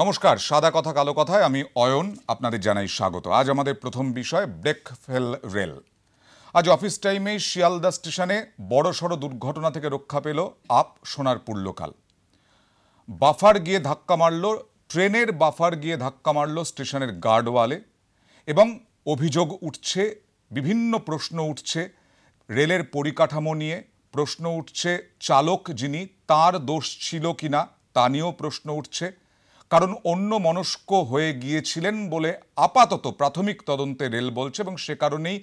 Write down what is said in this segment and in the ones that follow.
নমস্কার, সাদা কথা কালো কথায় আমি অয়ন আপনাদের জানাই স্বাগত। আজ আমাদের প্রথম বিষয় ব্রেকফেল রেল। আজ অফিস টাইমে শিয়ালদা স্টেশনে বড়সড় দুর্ঘটনা থেকে রক্ষা পেল আপ সোনারপুর লোকাল। বাফার গিয়ে ধাক্কা মারল, ট্রেনের বাফার গিয়ে ধাক্কা মারল স্টেশনের গার্ডওয়ালে এবং অভিযোগ উঠছে, বিভিন্ন প্রশ্ন উঠছে রেলের পরিকাঠামো নিয়ে, প্রশ্ন উঠছে চালক যিনি তার দোষ ছিল কিনা তা নিয়েও প্রশ্ন উঠছে, কারণ অন্য মনস্ক হয়ে গিয়েছিলেন বলে আপাতত প্রাথমিক তদন্তে রেল বলছে এবং সে কারণেই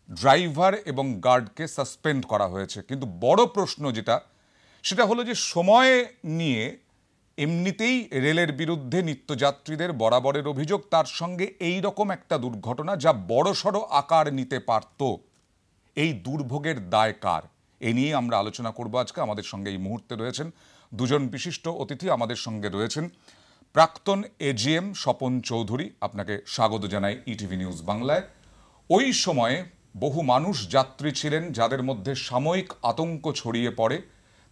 ড্রাইভার এবং গার্ডকে সাসপেন্ড করা হয়েছে। কিন্তু বড় প্রশ্ন সেটা হলো যে সময় নিয়ে এমনিতেই রেলের বিরুদ্ধে নিত্যযাত্রীদের বরাবরের অভিযোগ, তার সঙ্গে এই রকম একটা দুর্ঘটনা যা বড়সড় আকার নিতে পারত, এই দুর্ভোগের দায় কার? এ নিয়ে আমরা আলোচনা করব আজকে। আমাদের সঙ্গে এই মুহূর্তে রয়েছেন দুজন বিশিষ্ট অতিথি। আমাদের সঙ্গে রয়েছেন প্রাক্তন এজিএম স্বপন চৌধুরী, আপনাকে স্বাগত জানাই ইটিভি নিউজ বাংলায়। ওই সময়ে বহু মানুষ যাত্রী ছিলেন যাদের মধ্যে সাময়িক আতঙ্ক ছড়িয়ে পড়ে,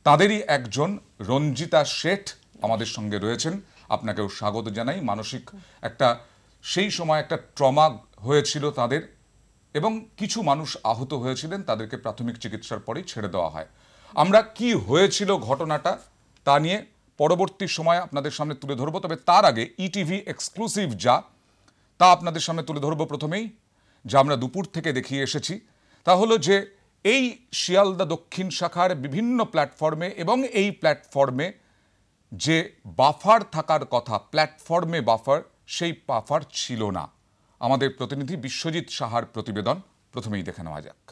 তাদেরই একজন রঞ্জিতা শেঠ আমাদের সঙ্গে রয়েছেন, আপনাকেও স্বাগত জানাই। মানসিক একটা সেই সময় একটা ট্রমা হয়েছিল তাদের এবং কিছু মানুষ আহত হয়েছিলেন, তাদেরকে প্রাথমিক চিকিৎসার পরেই ছেড়ে দেওয়া হয়। আমরা কি হয়েছিল ঘটনাটা তা নিয়ে পরবর্তী সময় আপনাদের সামনে তুলে ধরবো, তবে তার আগে ইটিভি এক্সক্লুসিভ তা আপনাদের সামনে তুলে ধরবো প্রথমেই, যা আমরা দুপুর থেকে দেখিয়ে এসেছি। তা হলো যে এই শিয়ালদা দক্ষিণ শাখার বিভিন্ন প্ল্যাটফর্মে এবং এই প্ল্যাটফর্মে যে বাফার থাকার কথা, প্ল্যাটফর্মে বাফার, সেই বাফার ছিল না। আমাদের প্রতিনিধি বিশ্বজিৎ সাহার প্রতিবেদন প্রথমেই দেখে নেওয়া যাক।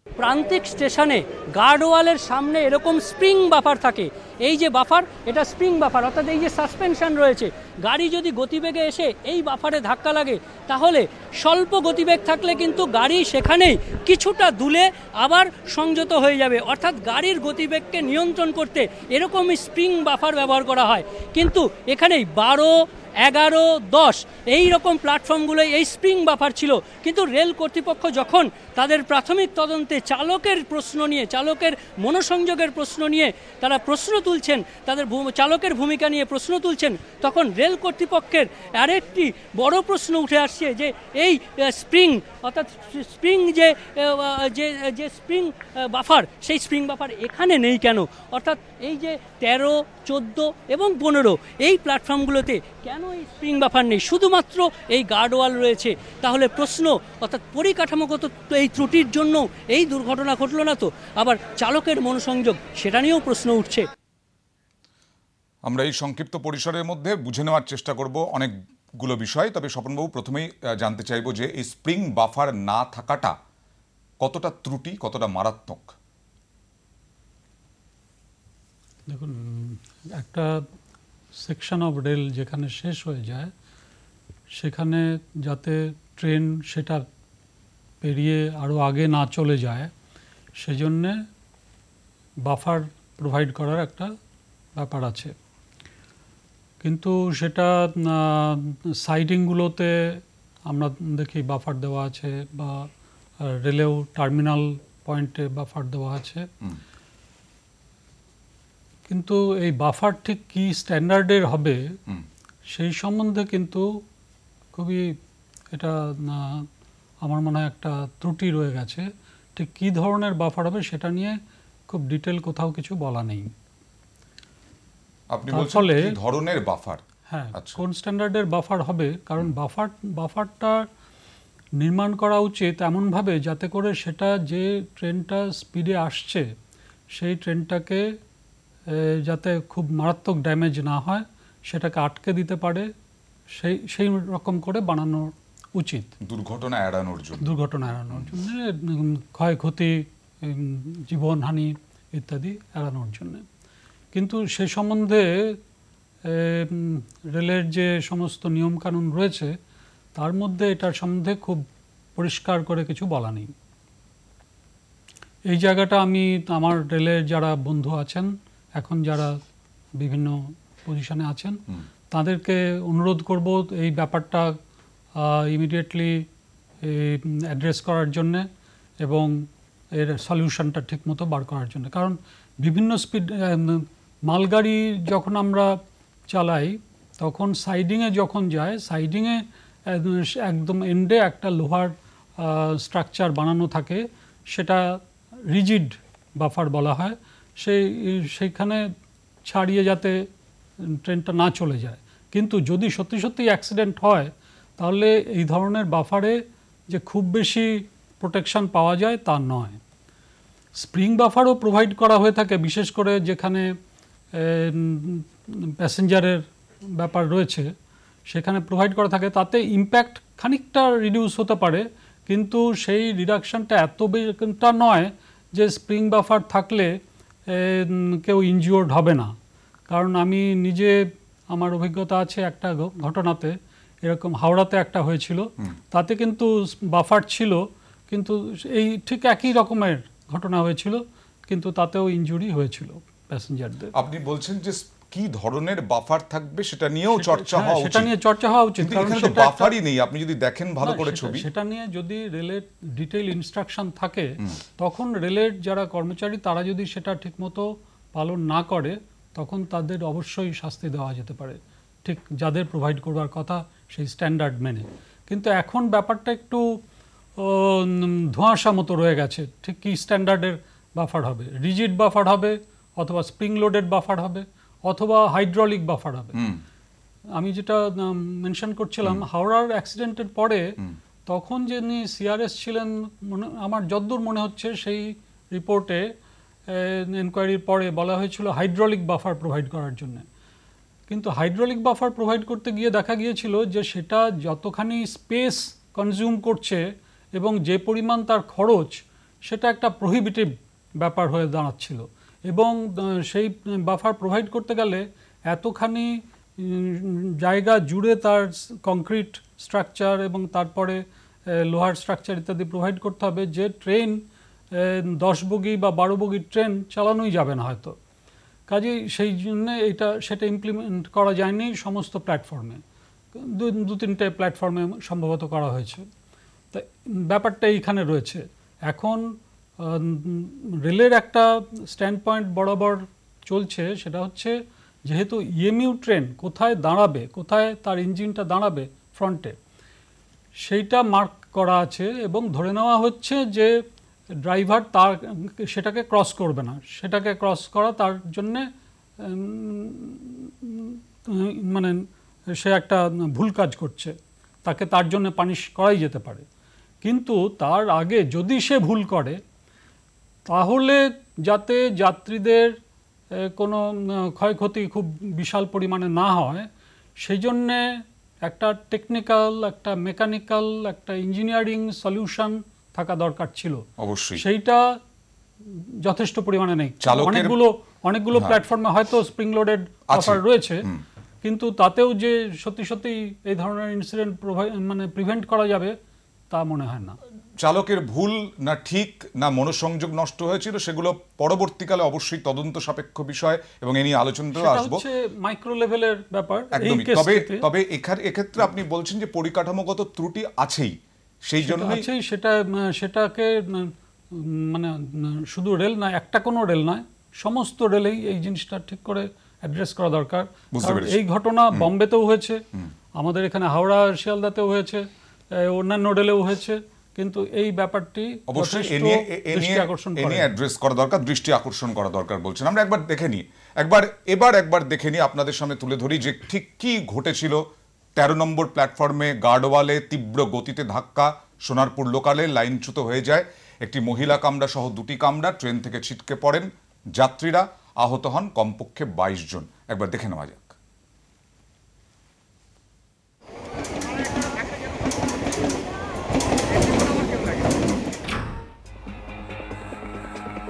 প্রান্তিক স্টেশনে গার্ডওয়ালের সামনে এরকম স্প্রিং বাফার থাকে। এই যে বাফার, এটা স্প্রিং বাফার, অর্থাৎ এই যে সাসপেনশন রয়েছে, গাড়ি যদি গতিবেগে এসে এই বাফারে ধাক্কা লাগে তাহলে স্বল্প গতিবেগ থাকলে কিন্তু গাড়ি সেখানেই কিছুটা দুলে আবার সংযত হয়ে যাবে, অর্থাৎ গাড়ির গতিবেগকে নিয়ন্ত্রণ করতে এরকমই স্প্রিং বাফার ব্যবহার করা হয়। কিন্তু এখানেই 12, 11, 10 এই রকম প্ল্যাটফর্মগুলোয় এই স্প্রিং বাফার ছিল। কিন্তু রেল কর্তৃপক্ষ যখন তাদের প্রাথমিক তদন্তে চালকের প্রশ্ন নিয়ে, চালকের মনোসংযোগের প্রশ্ন নিয়ে তারা প্রশ্ন তুলছেন, তাদের চালকের ভূমিকা নিয়ে প্রশ্ন তুলছেন, তখন রেল কর্তৃপক্ষের আরেকটি বড় প্রশ্ন উঠে আসছে যে এই স্প্রিং, অর্থাৎ স্প্রিং যে স্প্রিং বাফার, সেই স্প্রিং বাফার এখানে নেই কেন? অর্থাৎ এই যে 13, 14 এবং 15 এই প্ল্যাটফর্মগুলোতে কেন এই স্প্রিং বাফার নেই, শুধুমাত্র এই গার্ডওয়াল রয়েছে? তাহলে প্রশ্ন, অর্থাৎ পরিকাঠামোগত এই ত্রুটির জন্য এই দুর্ঘটনা ঘটল না তো? আবার চালকের মনোসংযোগ, সেটা নিয়েও প্রশ্ন উঠছে। আমরা এই সংক্ষিপ্ত পরিসরের মধ্যে বুঝে নেওয়ার চেষ্টা করব অনেকগুলো বিষয়। তবে স্বপনবাবু, প্রথমেই জানতে চাইব যে এই স্প্রিং বাফার না থাকাটা কতটা ত্রুটি, কতটা মারাত্মক? দেখুন, একটা সেকশন অফ রেল যেখানে শেষ হয়ে যায় সেখানে যাতে ট্রেন সেটা পেরিয়ে আরও আগে না চলে যায় সেজন্যে বাফার প্রোভাইড করার একটা ব্যাপার আছে। কিন্তু সেটা সাইডিংগুলোতে আমরা দেখি বাফার দেওয়া আছে, বা রেলেও টার্মিনাল পয়েন্টে বাফার দেওয়া আছে। কিন্তু এই বাফার ঠিক কী স্ট্যান্ডার্ডের হবে সেই সম্বন্ধে কিন্তু খুবই এটা আমার মনে হয় একটা ত্রুটি রয়ে গেছে। ঠিক কী ধরনের বাফার হবে সেটা নিয়ে খুব ডিটেল কোথাও কিছু বলা নেই। আপনি বলছেন কি ধরনের বাফার? হ্যাঁ, কোন স্ট্যান্ডার্ডের বাফার হবে, কারণ বাফারটা নির্মাণ করা উচিত এমনভাবে যাতে করে সেটা যে ট্রেনটা স্পিডে আসছে সেই ট্রেনটাকে যাতে খুব মারাত্মক ড্যামেজ না হয়, সেটাকে আটকে দিতে পারে, সেই রকম করে বানানো উচিত, দুর্ঘটনা এড়ানোর জন্য, ক্ষয়ক্ষতি, জীবনহানি ইত্যাদি এড়ানোর জন্য। কিন্তু সে সম্বন্ধে রেলের যে সমস্ত নিয়মকানুন রয়েছে তার মধ্যে এটার সম্বন্ধে খুব পরিষ্কার করে কিছু বলা নেই। এই জায়গাটা আমি আমার রেলের যারা বন্ধু আছেন, এখন যারা বিভিন্ন পজিশনে আছেন, তাদেরকে অনুরোধ করব এই ব্যাপারটা ইমিডিয়েটলি অ্যাড্রেস করার জন্যে এবং এর সলিউশনটা ঠিকমতো বার করার জন্য। কারণ বিভিন্ন স্পিড মালগাড়ি যখন আমরা চালাই তখন সাইডিংয়ে যখন যায়, সাইডিংয়ে একদম এন্ডে একটা লোহার স্ট্রাকচার বানানো থাকে, সেটা রিজিড বাফার বলা হয়। সেইখানে ছাড়িয়ে যাতে ট্রেনটা না চলে যায়। কিন্তু যদি সত্যি সত্যি অ্যাক্সিডেন্ট হয় তাহলে এই ধরনের বাফারে যে খুব বেশি প্রোটেকশন পাওয়া যায় তা নয়। স্প্রিং বাফারও প্রোভাইড করা হয়ে থাকে, বিশেষ করে যেখানে প্যাসেঞ্জারের ব্যাপার রয়েছে সেখানে প্রোভাইড করা থাকে। তাতে ইম্প্যাক্ট খানিকটা রিডিউস হতে পারে, কিন্তু সেই রিডাকশনটা এত বেশিটা নয় যে স্প্রিং বাফার থাকলে কেউ ইনজিওর্ড হবে না। কারণ আমি নিজে, আমার অভিজ্ঞতা আছে একটা ঘটনাতে, এরকম হাওড়াতে একটা হয়েছিল, তাতে কিন্তু বাফার ছিল, কিন্তু এই ঠিক একই রকমের ঘটনা হয়েছিল, কিন্তু তাতেও ইনজুরি হয়েছিল প্যাসেঞ্জারদের। আপনি বলছেন যে কি ধরনের বাফার থাকবে সেটা নিয়েও চর্চা হওয়া উচিত। সেটা নিয়ে চর্চা হওয়া উচিত, কারণ এখানে তো বাফারই নেই। আপনি যদি দেখেন ভালো করে ছবি, সেটা নিয়ে যদি রেলের ডিটেইল ইনস্ট্রাকশন থাকে, তখন রেলের যারা কর্মচারী তারা যদি সেটা ঠিকমতো পালন না করে তখন তাদের অবশ্যই শাস্তি দেওয়া যেতে পারে, ঠিক যাদের প্রোভাইড করবার কথা সেই স্ট্যান্ডার্ড মেনে। কিন্তু এখন ব্যাপারটা একটু ধোঁয়াশা মতো রয়ে গেছে, ঠিক কি স্ট্যান্ডার্ডের বাফার হবে, রিজিড বাফার হবে অথবা স্প্রিং লোডেড বাফার হবে অথবা হাইড্রোলিক বাফার হবে। আমি যেটা মেনশন করছিলাম, হাওড়ার অ্যাক্সিডেন্টের পরে তখন যিনি সিআরএস ছিলেন, আমার যদ্দূর মনে হচ্ছে সেই রিপোর্টে এনকোয়ারির পরে বলা হয়েছিল হাইড্রোলিক বাফার প্রোভাইড করার জন্য। কিন্তু হাইড্রোলিক বাফার প্রোভাইড করতে গিয়ে দেখা গিয়েছিল যে সেটা যতখানি স্পেস কনজিউম করছে এবং যে পরিমাণ তার খরচ, সেটা একটা প্রহিবিটিভ ব্যাপার হয়ে দাঁড়াচ্ছিল। এবং সেই বাফার প্রোভাইড করতে গেলে এতখানি জায়গা জুড়ে তার কংক্রিট স্ট্রাকচার এবং তারপরে লোহার স্ট্রাকচার ইত্যাদি প্রোভাইড করতে হবে, যে ট্রেন 10 বগি বা 12 বগির ট্রেন চালানোই যাবে না হয়তো। কাজেই সেই জন্য সেটা ইমপ্লিমেন্ট করা যায়নি সমস্ত প্ল্যাটফর্মে, 2-3টে প্ল্যাটফর্মে সম্ভবত করা হয়েছে। তা ব্যাপারটা এইখানে রয়েছে। এখন রেলের একটা স্ট্যান্ড পয়েন্ট বরাবর চলছে, সেটা হচ্ছে যেহেতু ইএমইউ ট্রেন কোথায় দাঁড়াবে, কোথায় তার ইঞ্জিনটা দাঁড়াবে ফ্রন্টে, সেইটা মার্ক করা আছে এবং ধরে নেওয়া হচ্ছে যে ড্রাইভার সেটাকে ক্রস করবে না। সেটাকে ক্রস করা তার জন্যে মানে সে একটা ভুল কাজ করছে, তাকে তার জন্য পানিশ করাই যেতে পারে। কিন্তু তার আগে যদি সে ভুল করে তাহলে যাতে যাত্রীদের কোনো ক্ষয়ক্ষতি খুব বিশাল পরিমাণে না হয়, সেই জন্যে একটা টেকনিক্যাল, একটা মেকানিক্যাল, একটা ইঞ্জিনিয়ারিং সলিউশন থাকা দরকার ছিল। অবশ্যই সেইটা যথেষ্ট পরিমাণে নেই। অনেকগুলো প্ল্যাটফর্মে হয়তো স্প্রিং লোডেড অফার রয়েছে, কিন্তু তাতেও যে সত্যি সত্যি এই ধরনের ইনসিডেন্ট প্রিভেন্ট করা যাবে তা মনে হয় না। চালকের ভুল না ঠিক না মনোসংযোগ নষ্ট হয়েছিল, সেগুলো পরবর্তীকালে অবশ্যই তদন্ত সাপেক্ষ বিষয় এবং এ নিয়ে আলোচনাতেও আসবো। মাইক্রো লেভেলের ব্যাপার। একদমই। তবে এক্ষেত্রে আপনি বলছেন যে পরিকাঠামোগত ত্রুটি আছেই, সেই জন্য সেটাকে মানে শুধু রেল নয়, একটা কোনো রেল নয়, সমস্ত রেলেই এই জিনিসটা ঠিক করে অ্যাড্রেস করা দরকার। এই ঘটনা বম্বেতেও হয়েছে, আমাদের এখানে হাওড়া শিয়ালদাতেও হয়েছে, অন্যান্য রেলেও হয়েছে, কিন্তু এই ব্যাপারটি অবশ্যই দৃষ্টি আকর্ষণ করা দরকার বলছেন। আমরা একবার দেখে নিই, একবার দেখে নিই, আপনাদের সামনে তুলে ধরি যে ঠিক কি ঘটেছিল 13 নম্বর প্ল্যাটফর্মে গার্ডওয়ালে তীব্র গতিতে ধাক্কা, সোনারপুর লোকালে লাইনচ্যুত হয়ে যায় একটি মহিলা কামরা সহ 2টি কামরা, ট্রেন থেকে ছিটকে পড়েন যাত্রীরা, আহত হন কমপক্ষে 22 জন। একবার দেখে নেওয়া যাক।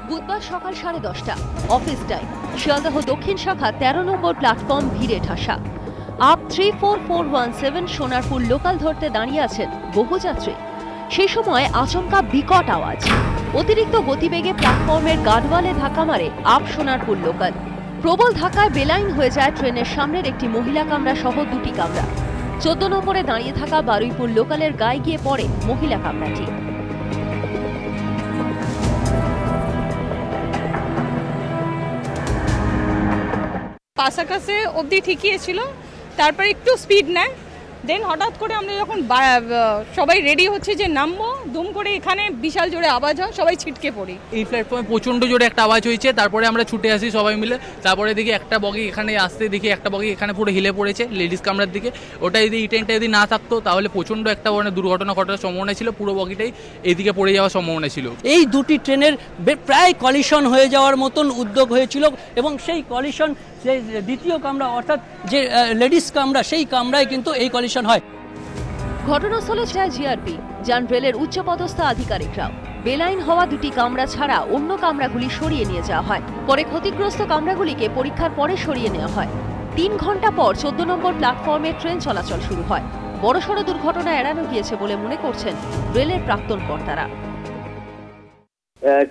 বুধবার সকাল 10:30 অফিস টাইম, শিয়ালদহ দক্ষিণ শাখা 13 নম্বর প্ল্যাটফর্ম ভিড়ে ঠাসা। আপ 34417 সোনারপুর লোকাল ধরতে দাঁড়িয়ে আছেন বহু যাত্রী। সেই সময় আচমকা বিকট আওয়াজ, অতিরিক্ত গতিবেগে প্ল্যাটফর্মের গার্ডওয়ালে ধাক্কা মারে আপ সোনারপুর লোকাল। প্রবল ধাক্কায় বেলাইন হয়ে যায় ট্রেনের সামনের একটি মহিলা কামরা সহ 2টি কামরা। 14 নম্বরে দাঁড়িয়ে থাকা বারুইপুর লোকালের গায়ে গিয়ে পড়ে মহিলা কামরাটি। পাশাকাছে অবধি ঠিকই ছিল, তারপরে একটু স্পিড নেয়। দেন হঠাৎ করে আমরা যখন সবাই রেডি হচ্ছে যে নামবো, দুম করে এখানে বিশাল জোরে আওয়াজ হয়, সবাই ছিটকে পড়ি। এই প্ল্যাটফর্মে প্রচণ্ড জোরে একটা আওয়াজ হয়েছে, তারপরে আমরা ছুটে আসি সবাই মিলে। তারপরে দেখি একটা বগি এখানে আসতে, দেখি একটা বগি এখানে পুরো হিলে পড়েছে লেডিস কামরার দিকে। ওটা যদি এই ট্রেনটা যদি না থাকতো তাহলে প্রচণ্ড একটা মানে দুর্ঘটনা ঘটার সম্ভাবনা ছিল, পুরো বগিটাই এইদিকে পড়ে যাওয়ার সম্ভাবনা ছিল। এই দুটি ট্রেনের প্রায় কলিশন হয়ে যাওয়ার মতন উদ্যোগ হয়েছিল এবং সেই কলিশন, সেই দ্বিতীয় কামরা অর্থাৎ যে লেডিস কামরা, সেই কামরায় কিন্তু এই কলিশন হয়। ঘটনাস্থলে যায় জিআরপি, যান রেলের উচ্চপদস্থ আধিকারিকরাও। বেলাইন হওয়া দুটি কামরা ছাড়া অন্য কামরাগুলি সরিয়ে নিয়ে যাওয়া হয়। পরে ক্ষতিগ্রস্ত কামরাগুলিকে পরীক্ষার পরে সরিয়ে নেওয়া হয়। 3 ঘন্টা পর 14 নম্বর প্ল্যাটফর্মে ট্রেন চলাচল শুরু হয়। বড়সড় দুর্ঘটনা এড়ানো গিয়েছে বলে মনে করছেন রেলের প্রাক্তন কর্তারা।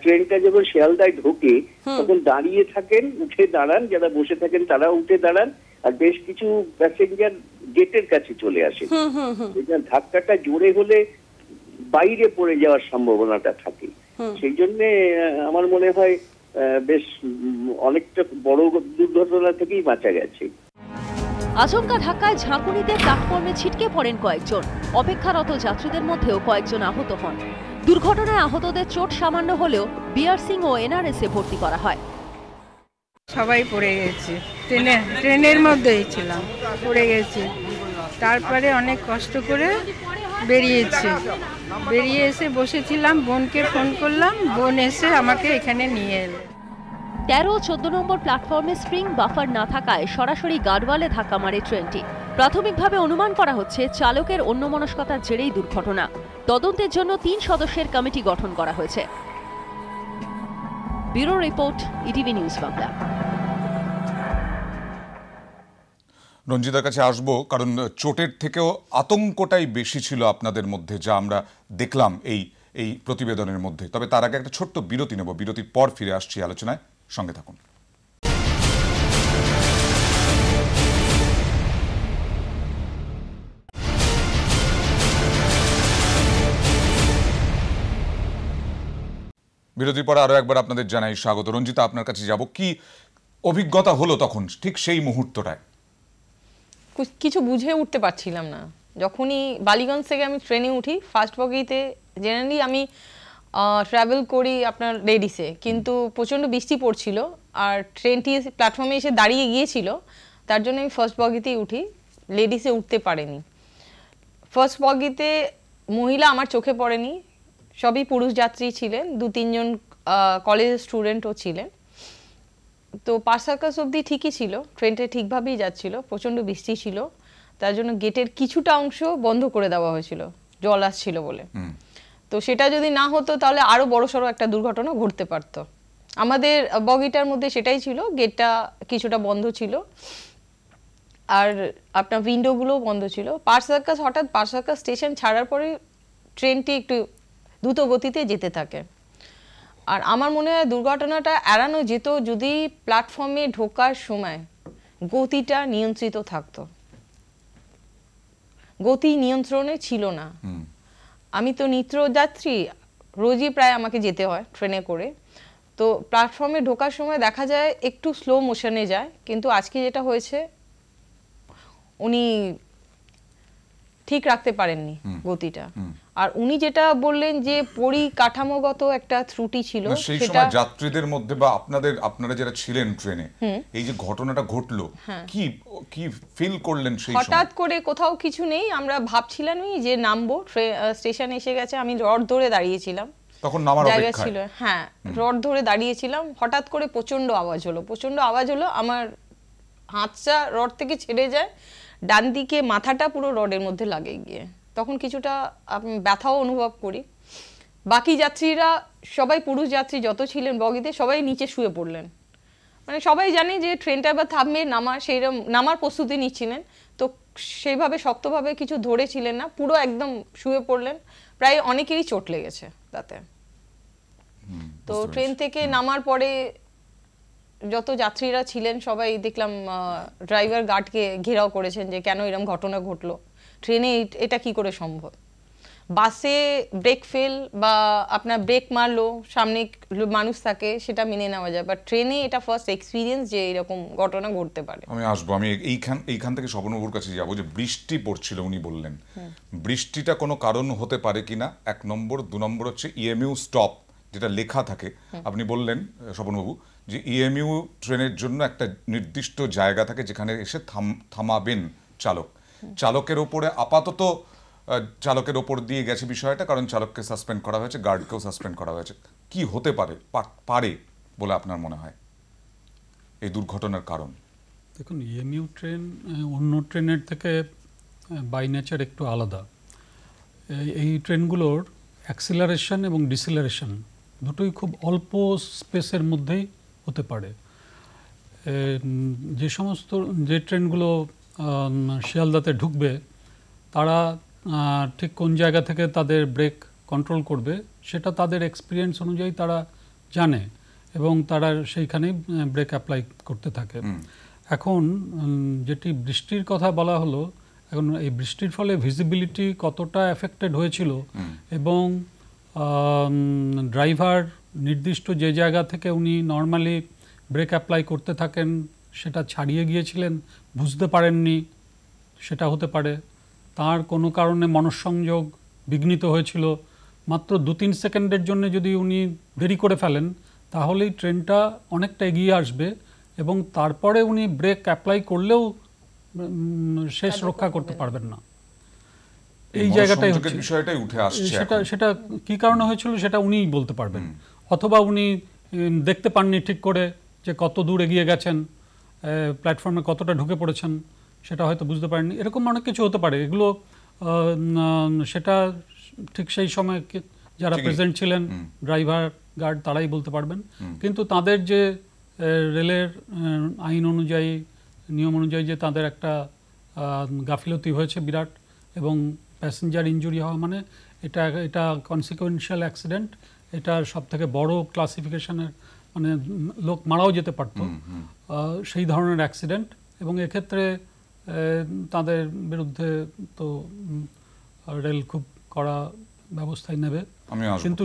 ট্রেনটা যখন শিয়ালদায় ঢোকে তখন দাঁড়িয়ে থাকেন, উঠে দাঁড়ান, যারা বসে থাকেন তারা উঠে দাঁড়ান, আর বেশ কিছু প্যাসেঞ্জার গেটের কাছে চলে আসে। ধাক্কাটা জোরে হলে বাইরে পড়ে যাওয়ার সম্ভাবনাটা থাকে, সেই জন্য আমার মনে হয় বেশ অনেকটা বড় দুর্ঘটনা থেকেই বাঁচা গেছে। আচমকা ধাক্কায় ঝাঁকুনিতে প্ল্যাটফর্মে ছিটকে পড়েন কয়েকজন। অপেক্ষারত যাত্রীদের মধ্যেও কয়েকজন আহত হন। দুর্ঘটনায় আহতদের চোট সামান্য হলেও বিআরসিং ও এনআরএসে ভর্তি করা হয়। সবাই পড়ে গেছে, ট্রেনের মধ্যেই ছিলাম, পড়ে গেছে। তারপরে অনেক কষ্ট করে বেরিয়ে এসে বসেছিলাম, বোনকে ফোন করলাম, বোন এসে আমাকে এখানে নিয়ে এলো। 13 ও 14 নম্বর প্ল্যাটফর্মে স্প্রিং বাফার না থাকায় সরাসরি গার্ডওয়ালে ধাক্কা মারে ট্রেনটি। প্রাথমিকভাবে অনুমান করা হচ্ছে চালকের অন্যমনস্কতার জেরেই দুর্ঘটনা। তদন্তের জন্য 3 সদস্যের কমিটি গঠন করা হয়েছে। Bureau report, ETV news Bangla. রঞ্জিতার কাছে আসবো, কারণ চোটের থেকেও আতঙ্কটাই বেশি ছিল আপনাদের মধ্যে, যা আমরা দেখলাম এই প্রতিবেদনের মধ্যে। তবে তার আগে একটা ছোট্ট বিরতি নেব, বিরতির পর ফিরে আসছি আলোচনায়, সঙ্গে থাকুন। বিরতির পরে আরো একবার আপনাদের জানাই স্বাগত। রঞ্জিতা, আপনার কাছে যাব, কি অভিজ্ঞতা হলো তখন ঠিক সেই মুহূর্তটায়? কিছু বুঝে উঠতে পারছিলাম না। যখনই বালিগঞ্জ থেকে আমি ট্রেনে উঠি, ফার্স্ট বগিতে জেনারেলি আমি ট্রাভেল করি আপনার লেডিসে, কিন্তু প্রচণ্ড বৃষ্টি পড়ছিল আর ট্রেনটি প্ল্যাটফর্মে এসে দাঁড়িয়ে গিয়েছিল, তার জন্য আমি ফার্স্ট বগিতেই উঠি, লেডিসে উঠতে পারিনি। ফার্স্ট বগিতে মহিলা আমার চোখে পড়েনি, সবই পুরুষ যাত্রী ছিলেন, 2-3 জন কলেজের স্টুডেন্টও ছিলেন। তো পার সার্কাস অবধি ঠিকই ছিল, ট্রেনটা ঠিকভাবেই যাচ্ছিল, প্রচণ্ড বৃষ্টি ছিল, তার জন্য গেটের কিছুটা অংশ বন্ধ করে দেওয়া হয়েছিল জল আসছিল বলে। তো সেটা যদি না হতো তাহলে আরও বড়সড় একটা দুর্ঘটনা ঘটতে পারতো। আমাদের বগিটার মধ্যে সেটাই ছিল, গেটটা কিছুটা বন্ধ ছিল আর আপনার উইন্ডোগুলোও বন্ধ ছিল। হঠাৎ পার সার্কাস স্টেশন ছাড়ার পরে ট্রেনটি একটু দ্রুত গতিতে যেতে থাকে। আর আমার মনে হয় দুর্ঘটনাটা এড়ানো যেত যদি প্ল্যাটফর্মে ঢোকার সময় গতিটা নিয়ন্ত্রিত থাকতো। গতি নিয়ন্ত্রণে ছিল না। আমি তো নিত্যযাত্রী, রোজই প্রায় আমাকে যেতে হয় ট্রেনে করে, তো প্ল্যাটফর্মে ঢোকার সময় দেখা যায় একটু স্লো মোশনে যায়, কিন্তু আজকে যেটা হয়েছে উনি ঠিক রাখতে পারেননি গতিটা। আর উনি যেটা বললেন যে পরিকাঠামোগত একটা ত্রুটি ছিল, সেই সময় যাত্রীদের মধ্যে বা আপনারা যারা ছিলেন ট্রেনে, এই যে ঘটনাটা ঘটলো, কি ফিল করলেন সেই সময়? হঠাৎ করে কোথাও কিছু নেই, আমরা ভাবছিলামই যে নামবো, স্টেশন এসে গেছে, আমি রড ধরে দাঁড়িয়েছিলাম, তখন নামার জায়গা অপেক্ষায় ছিল, হ্যাঁ রড ধরে দাঁড়িয়েছিলাম। হঠাৎ করে প্রচন্ড আওয়াজ হলো, আমার হাতটা রড থেকে ছেড়ে যায়, ডান দিকে মাথাটা পুরো রডের মধ্যে লাগে গিয়ে, তখন কিছুটা ব্যথাও অনুভব করি। বাকি যাত্রীরা সবাই, পুরুষ যাত্রী যত ছিলেন বগিতে, সবাই নিচে শুয়ে পড়লেন। মানে সবাই জানে যে ট্রেনটা এবার থামবে, সেইরকম নামার প্রস্তুতি নিচ্ছিলেন, তো সেইভাবে শক্তভাবে কিছু ধরেছিলেন না, পুরো একদম শুয়ে পড়লেন। প্রায় অনেকেরই চোট লেগেছে তাতে। তো ট্রেন থেকে নামার পরে যত যাত্রীরা ছিলেন সবাই দেখলাম ড্রাইভার গার্ডকে ঘেরাও করেছেন যে কেন এরকম ঘটনা ঘটলো, ট্রেনে এটা কি করে সম্ভব। বাসে ব্রেক ফেল বা আপনার ব্রেক মারলো, সামনে মানুষ থাকে, সেটা মেনে নেওয়া যায়, বাট ট্রেনে এটা ফার্স্ট এক্সপিরিয়েন্স যে এরকম ঘটনা ঘটতে পারে। আমি আসবো, আমি এইখান থেকে স্বপ্নবাবুর কাছে যাবো যে বৃষ্টি পড়ছিল, উনি বললেন বৃষ্টিটা কোনো কারণ হতে পারে কিনা, 1 নম্বর। 2 নম্বর হচ্ছে ইএমইউ স্টপ যেটা লেখা থাকে, আপনি বললেন স্বপনবাবু যে ইএমইউ ট্রেনের জন্য একটা নির্দিষ্ট জায়গা থাকে যেখানে এসে থামাবেন চালকের ওপরে আপাতত চালকের ওপর দিয়ে গেছে বিষয়টা, কারণ চালককে সাসপেন্ড করা হয়েছে, গার্ডকেও সাসপেন্ড করা হয়েছে। কি হতে পারে বলে আপনার মনে হয় এই দুর্ঘটনার কারণ? দেখুন, ইএমইউ ট্রেন অন্য ট্রেনের থেকে বাই নেচার একটু আলাদা। এই ট্রেনগুলোর অ্যাক্সিলারেশন এবং ডিসিলারেশন দুটোই খুব অল্প স্পেসের মধ্যেই হতে পারে। যে ট্রেনগুলো শিয়ালদাতে ঢুকবে তারা ঠিক কোন জায়গা থেকে তাদের ব্রেক কন্ট্রোল করবে সেটা তাদের এক্সপিরিয়েন্স অনুযায়ী তারা জানে এবং তারা সেইখানেই ব্রেক অ্যাপ্লাই করতে থাকে। এখন যেটি বৃষ্টির কথা বলা হলো, এখন এই বৃষ্টির ফলে ভিজিবিলিটি কতটা এফেক্টেড হয়েছিল এবং ড্রাইভার নির্দিষ্ট যে জায়গা থেকে উনি নর্মালি ব্রেক অ্যাপ্লাই করতে থাকেন সেটা ছাড়িয়ে গিয়েছিলেন, বুঝতে পারেননি, সেটা হতে পারে। তার কোনো কারণে মনঃসংযোগ বিঘ্নিত হয়েছিল, মাত্র 2-3 সেকেন্ডের জন্য যদি উনি দেরি করে ফেলেন তাহলেই ট্রেনটা অনেকটা এগিয়ে আসবে এবং তারপরে উনি ব্রেক অ্যাপ্লাই করলেও শেষ রক্ষা করতে পারবেন না। এই জায়গাটাই বিষয়টাই উঠে আসছে। সেটা কি কারণে হয়েছিল সেটা উনিই বলতে পারবেন, অথবা উনি দেখতে পাননি ঠিক করে যে কত দূর এগিয়ে গেছেন, প্ল্যাটফর্মে কতটা ঢুকে পড়েছেন সেটা হয়তো বুঝতে পারেননি। এরকম অনেক কিছু হতে পারে। এগুলো সেটা ঠিক সেই সময় যারা প্রেজেন্ট ছিলেন, ড্রাইভার, গার্ড, তারাই বলতে পারবেন। কিন্তু তাদের যে রেলের আইন অনুযায়ী, নিয়ম অনুযায়ী যে তাদের একটা গাফিলতি হয়েছে বিরাট এবং প্যাসেঞ্জার ইনজুরি হওয়া মানে এটা কনসিকুয়েন্সিয়াল অ্যাক্সিডেন্ট, এটা সব থেকে বড় ক্লাসিফিকেশনের, মানে লোক মারাও যেতে পারত, সেই ধরনের অ্যাক্সিডেন্ট। এবং এক্ষেত্রে তাদের বিরুদ্ধে তো রেল খুব কড়া ব্যবস্থায় নেবে, কিন্তু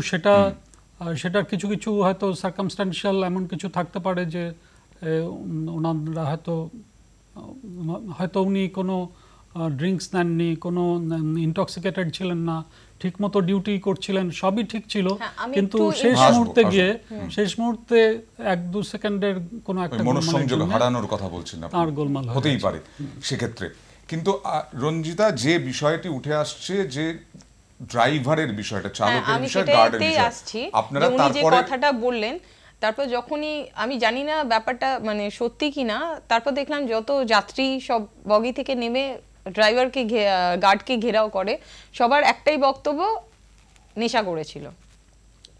সেটার কিছু কিছু হয়তো সার্কামস্ট্যান্সিয়াল এমন কিছু থাকতে পারে যে ওনারা হয়তো উনি কোনো ড্রিঙ্কস নেননি, কোনো ইনটক্সিকেটেড ছিলেন না, ঠিকমতো ডিউটি করছিলেন, সবই ঠিক ছিল, কিন্তু শেষ মুহূর্তে 1-2 সেকেন্ডের কোনো একটা মনোসংযোগ হারানোর কথা বলছেন আপনি, তার গোলমাল হতেই পারে সেক্ষেত্রে। কিন্তু রঞ্জিতা, যে বিষয়টি উঠে আসছে যে ড্রাইভারের বিষয়টা, চালকের বিষয়, গার্ডের বিষয়, আপনারা তারপরে কথাটা বললেন, তারপর যখনই আমি জানি না ব্যাপারটা মানে সত্যি কিনা, তারপর দেখলাম যত যাত্রী সব বগি থেকে নেমে ড্রাইভারকে গার্ডকে ঘেরাও করে, সবার একটাই বক্তব্য, নেশা করেছিল,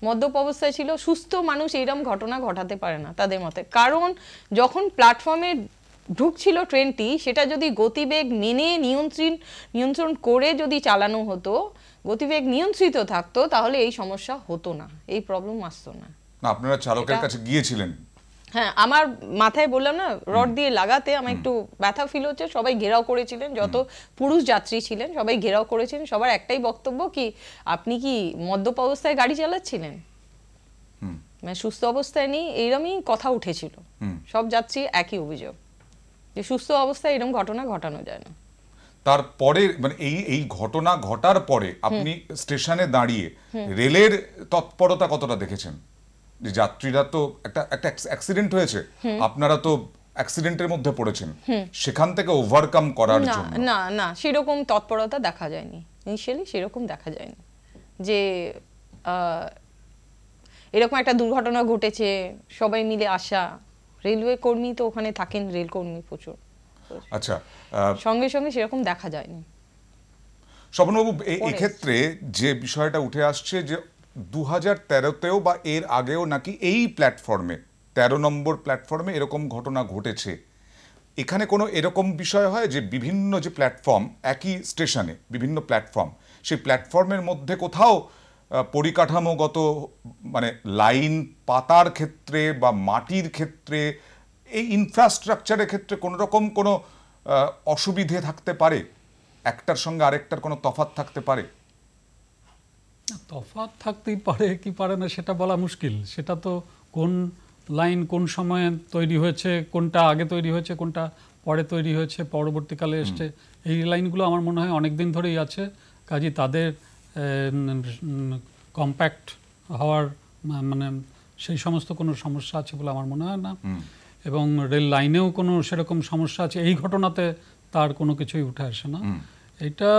মদ্যপ অবস্থায় ছিল। সুস্থ মানুষ এইরকম ঘটনা ঘটাতে পারে না তাদের মতে, কারণ যখন প্ল্যাটফর্মে ঢুকছিল ট্রেনটি, সেটা যদি গতিবেগ মেনে নিয়ন্ত্রণ করে যদি চালানো হতো, গতিবেগ নিয়ন্ত্রিত থাকতো, তাহলে এই সমস্যা হতো না, এই প্রবলেম আসতো না। আপনারা চালকের কাছে গিয়েছিলেন? হ্যাঁ, আমার মাথায় বললাম না, রড দিয়ে লাগাতে আমার একটু ব্যথা ফিল হচ্ছে। সবাই ঘেরাও করেছিলেন, যত পুরুষ যাত্রী ছিলেন সবাই ঘেরাও করেছিলেন। সবার একটাই বক্তব্য, কি আপনি কি মদ্যপ অবস্থায় গাড়ি চালাচ্ছিলেন, মানে সুস্থ অবস্থায় নেই, এইরকমই কথা উঠেছিল। সব যাত্রী একই অভিযোগ যে সুস্থ অবস্থায় এরকম ঘটনা ঘটানো যায় না। তারপরে মানে এই ঘটনা ঘটার পরে আপনি স্টেশনে দাঁড়িয়ে রেলের তৎপরতা কতটা দেখেছেন? যে যাত্রীরা তো একটা অ্যাক্সিডেন্ট হয়েছে, আপনারা তো অ্যাক্সিডেন্টের মধ্যে পড়েছেন, সেখান থেকে ওভারকাম করার জন্য না সেরকম তৎপরতা দেখা যায়নি, ইনিশিয়ালি সেরকম দেখা যায়নি যে এরকম একটা দুর্ঘটনা ঘটেছে সবাই মিলে আসা। রেলওয়ে কর্মী তো ওখানে থাকেন, রেল কর্মী প্রচুর, আচ্ছা, সঙ্গে সঙ্গে সেরকম দেখা যায়নি। স্বপনবাবু, এই ক্ষেত্রে যে বিষয়টা উঠে আসছে যে 2013তেও বা এর আগেও নাকি এই প্ল্যাটফর্মে, 13 নম্বর প্ল্যাটফর্মে এরকম ঘটনা ঘটেছে। এখানে কোনো এরকম বিষয় হয় যে বিভিন্ন যে প্ল্যাটফর্ম, একই স্টেশনে বিভিন্ন প্ল্যাটফর্ম, সেই প্ল্যাটফর্মের মধ্যে কোথাও পরিকাঠামোগত মানে লাইন পাতার ক্ষেত্রে বা মাটির ক্ষেত্রে, এই ইনফ্রাস্ট্রাকচারের ক্ষেত্রে কোনো রকম কোনো অসুবিধে থাকতে পারে, একটার সঙ্গে আরেকটার কোনো তফাৎ থাকতে পারে? তফাৎ থাকতেই পারে কি পারে না সেটা বলা মুশকিল। সেটা তো কোন লাইন কোন সময়ে তৈরি হয়েছে, কোনটা আগে তৈরি হয়েছে, কোনটা পরে তৈরি হয়েছে, পরবর্তীকালে এসছে, এই লাইনগুলো আমার মনে হয় অনেক দিন ধরেই আছে। কাজেই তাদের কম্প্যাক্ট হওয়ার মানে সেই সমস্ত কোনো সমস্যা আছে বলে আমার মনে হয় না। এবং রেল লাইনেও কোনো সেরকম সমস্যা আছে এই ঘটনাতে তার কোনো কিছুই উঠে আসে না। এটা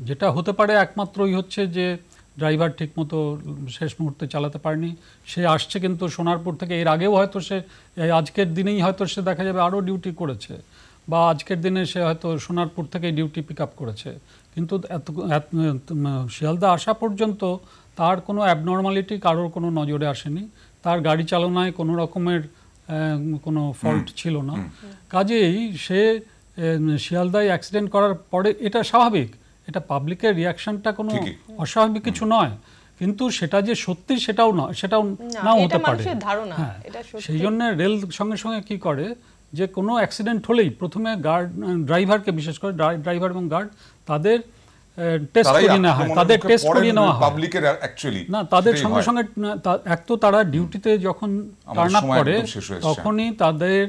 যেটা হতে পারে একমাত্রই হচ্ছে যে ড্রাইভার ঠিকমতো শেষ মুহূর্তে চালাতে পারেনি। সে আসছে কিন্তু সোনারপুর থেকে, এর আগেও হয়তো সে আজকের দিনেই হয়তো সে দেখা যাবে আরও ডিউটি করেছে, বা আজকের দিনে সে হয়তো সোনারপুর থেকে ডিউটি পিক আপ করেছে, কিন্তু শিয়ালদা আসা পর্যন্ত তার কোনো অ্যাবনর্মালিটি কারোর কোনো নজরে আসেনি। তার গাড়ি চালনায় কোনো রকমের কোনো ফল্ট ছিল না। কাজেই সে শিয়ালদায় অ্যাক্সিডেন্ট করার পরে এটা স্বাভাবিক, এটা পাবলিকের রিয়াকশনটা কোনো অস্বাভাবিক কিছু নয়, কিন্তু সেটা যে সত্যি সেটাও নাও হতে পারে। হ্যাঁ, সেই জন্য রেল সঙ্গে সঙ্গে কি করে যে কোনো অ্যাক্সিডেন্ট হলেই প্রথমে ড্রাইভারকে, বিশেষ করে ড্রাইভার এবং গার্ড, তাদের টেস্ট করিয়ে নেওয়া হয়, তাদের টেস্ট করিয়ে নেওয়া হয় না, তাদের সঙ্গে সঙ্গে এক তো তারা ডিউটিতে যখন টার্ন আপ করে তখনই তাদের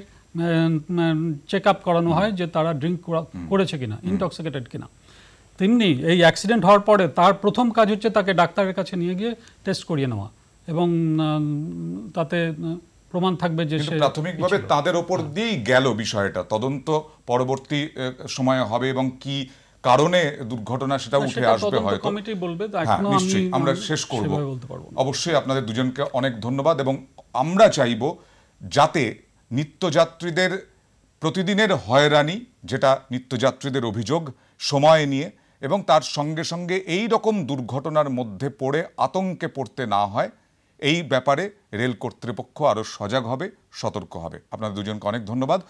চেক আপ করানো হয় যে তারা ড্রিঙ্ক করেছে কিনা, ইনটক্সিকেটেড কিনা। তেমনি এই অ্যাক্সিডেন্ট হওয়ার পরে তার প্রথম কাজ হচ্ছে তাকে ডাক্তারের কাছে নিয়ে গিয়ে টেস্ট করিয়ে নেওয়া, এবং তাতে প্রমাণ থাকবে যে সে প্রাথমিকভাবে তাদের ওপর দিয়েই গেল বিষয়টা। তদন্ত পরবর্তী সময়ে হবে এবং কি কারণে দুর্ঘটনা সেটা উঠে আসবে হয়তো কমিটি বলবে। নিশ্চয়ই আমরা শেষ করব। অবশ্যই আপনাদের দুজনকে অনেক ধন্যবাদ, এবং আমরা চাইব যাতে নিত্যযাত্রীদের প্রতিদিনের হয়রানি, যেটা নিত্যযাত্রীদের অভিযোগ সময় নিয়ে, এবং তার সঙ্গে সঙ্গে এই রকম দুর্ঘটনার মধ্যে পড়ে আতঙ্কে পড়তে না হয়, এই ব্যাপারে রেল কর্তৃপক্ষ আরও সজাগ হবে, সতর্ক হবে। আপনাদের দুজনকে অনেক ধন্যবাদ।